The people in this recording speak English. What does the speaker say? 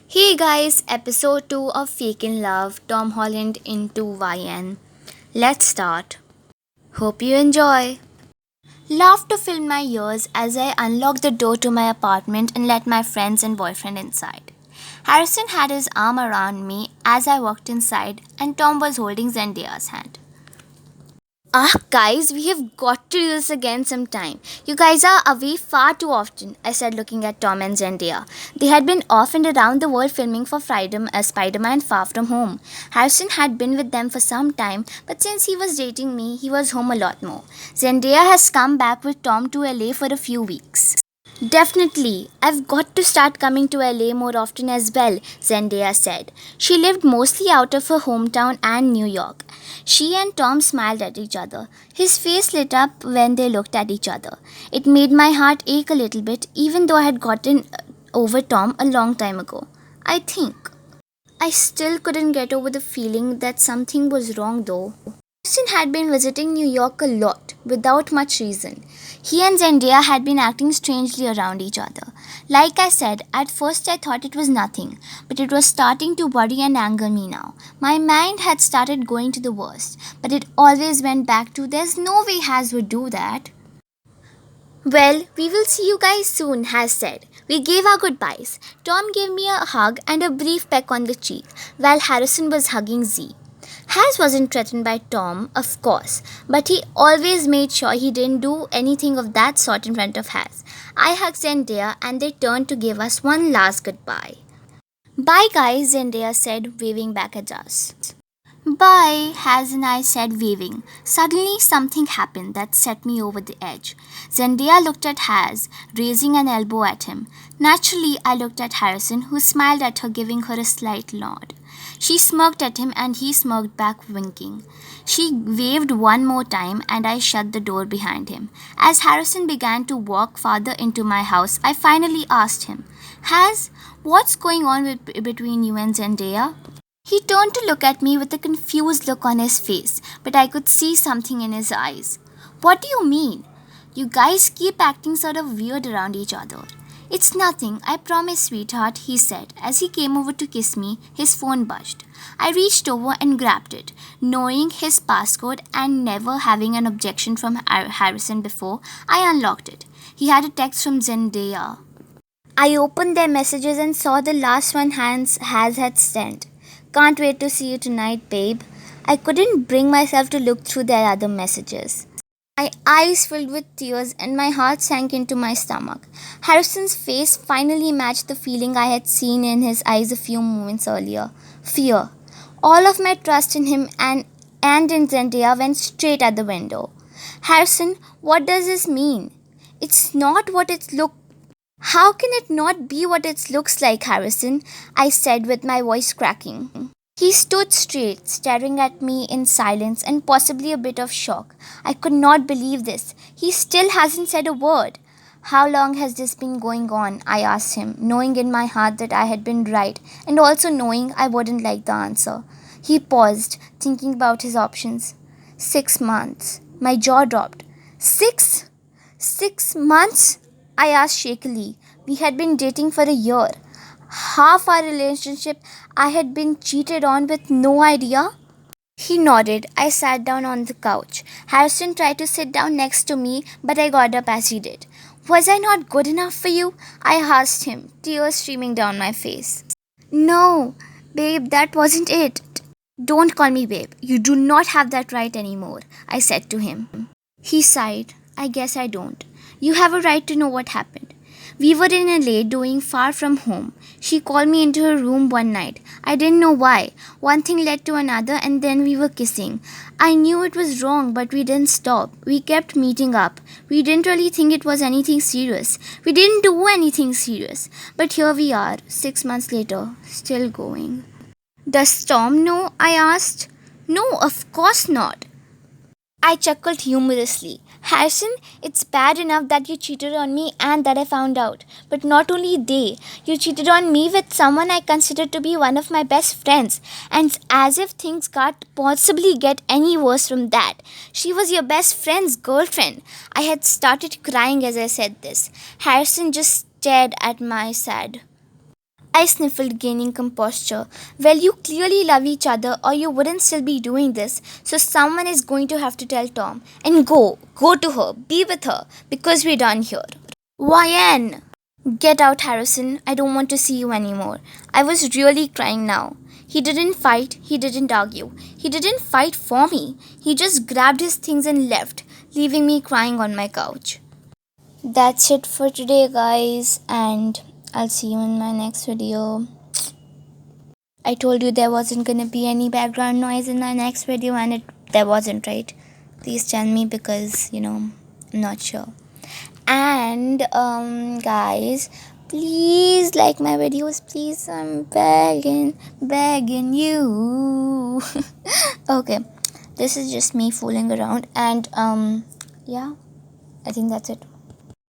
Hey guys, episode 2 of Fake in Love, Tom Holland into YN. Let's start. Hope you enjoy. Laughter filled my ears as I unlocked the door to my apartment and let my friends and boyfriend inside. Harrison had his arm around me as I walked inside, and Tom was holding Zendaya's hand. Guys, we have got to do this again sometime. You guys are away far too often, I said, looking at Tom and Zendaya. They had been off and around the world filming for Spider-Man Far From Home. Harrison had been with them for some time, but since he was dating me, he was home a lot more. Zendaya has come back with Tom to LA for a few weeks. Definitely. I've got to start coming to LA more often as well, Zendaya said. She lived mostly out of her hometown and New York. She and Tom smiled at each other. His face lit up when they looked at each other. It made my heart ache a little bit, even though I had gotten over Tom a long time ago. I think. I still couldn't get over the feeling that something was wrong though. Justin had been visiting New York a lot, without much reason. He and Zendaya had been acting strangely around each other. Like I said, at first I thought it was nothing, but it was starting to worry and anger me now. My mind had started going to the worst, but it always went back to there's no way Haz would do that. Well, we will see you guys soon, Haz said. We gave our goodbyes. Tom gave me a hug and a brief peck on the cheek, while Harrison was hugging Z. Has wasn't threatened by Tom, of course, but he always made sure he didn't do anything of that sort in front of Has. I hugged Zendaya and they turned to give us one last goodbye. Bye guys, Zendaya said, waving back at us. Bye, Has and I said, waving. Suddenly, something happened that set me over the edge. Zendaya looked at Has, raising an elbow at him. Naturally, I looked at Harrison, who smiled at her, giving her a slight nod. She smirked at him, and he smirked back, winking. She waved one more time, and I shut the door behind him. As Harrison began to walk farther into my house, I finally asked him, Has, what's going on between you and Zendaya? He turned to look at me with a confused look on his face, but I could see something in his eyes. What do you mean? You guys keep acting sort of weird around each other. It's nothing, I promise, sweetheart, he said. As he came over to kiss me, his phone buzzed. I reached over and grabbed it. Knowing his passcode and never having an objection from Harrison before, I unlocked it. He had a text from Zendaya. I opened their messages and saw the last one Hans had sent. Can't wait to see you tonight, babe. I couldn't bring myself to look through their other messages. My eyes filled with tears and my heart sank into my stomach. Harrison's face finally matched the feeling I had seen in his eyes a few moments earlier. Fear. All of my trust in him and in Zendaya went straight at the window. Harrison, what does this mean? It's not what it looks. How can it not be what it looks like, Harrison? I said with my voice cracking. He stood straight, staring at me in silence and possibly a bit of shock. I could not believe this. He still hasn't said a word. How long has this been going on? I asked him, knowing in my heart that I had been right and also knowing I wouldn't like the answer. He paused, thinking about his options. 6 months. My jaw dropped. 6? 6 months? I asked shakily. We had been dating for a year. Half our relationship I had been cheated on with no idea. He nodded. I sat down on the couch. Harrison tried to sit down next to me, but I got up as he did. Was I not good enough for you? I asked him, tears streaming down my face. No, babe, that wasn't it. Don't call me babe. You do not have that right anymore, I said to him. He sighed. I guess I don't. You have a right to know what happened. We were in LA doing Far From Home. She called me into her room one night. I didn't know why. One thing led to another and then we were kissing. I knew it was wrong, but we didn't stop. We kept meeting up. We didn't really think it was anything serious. We didn't do anything serious. But here we are, 6 months later, still going. Does Tom know? I asked. No, of course not. I chuckled humorously. Harrison, it's bad enough that you cheated on me and that I found out. But not only they, you cheated on me with someone I consider to be one of my best friends. And as if things can't possibly get any worse from that. She was your best friend's girlfriend. I had started crying as I said this. Harrison just stared at my sad. I sniffled, gaining composure. Well, you clearly love each other, or you wouldn't still be doing this. So someone is going to have to tell Tom. And go. Go to her. Be with her. Because we're done here. Why, Anne? Get out, Harrison. I don't want to see you anymore. I was really crying now. He didn't fight. He didn't argue. He didn't fight for me. He just grabbed his things and left, leaving me crying on my couch. That's it for today, guys. And I'll see you in my next video. I told you there wasn't gonna be any background noise in my next video, and there wasn't, right? Please tell me, because I'm not sure. And guys, please like my videos, please. I'm begging you. Okay, this is just me fooling around, and yeah, I think that's it.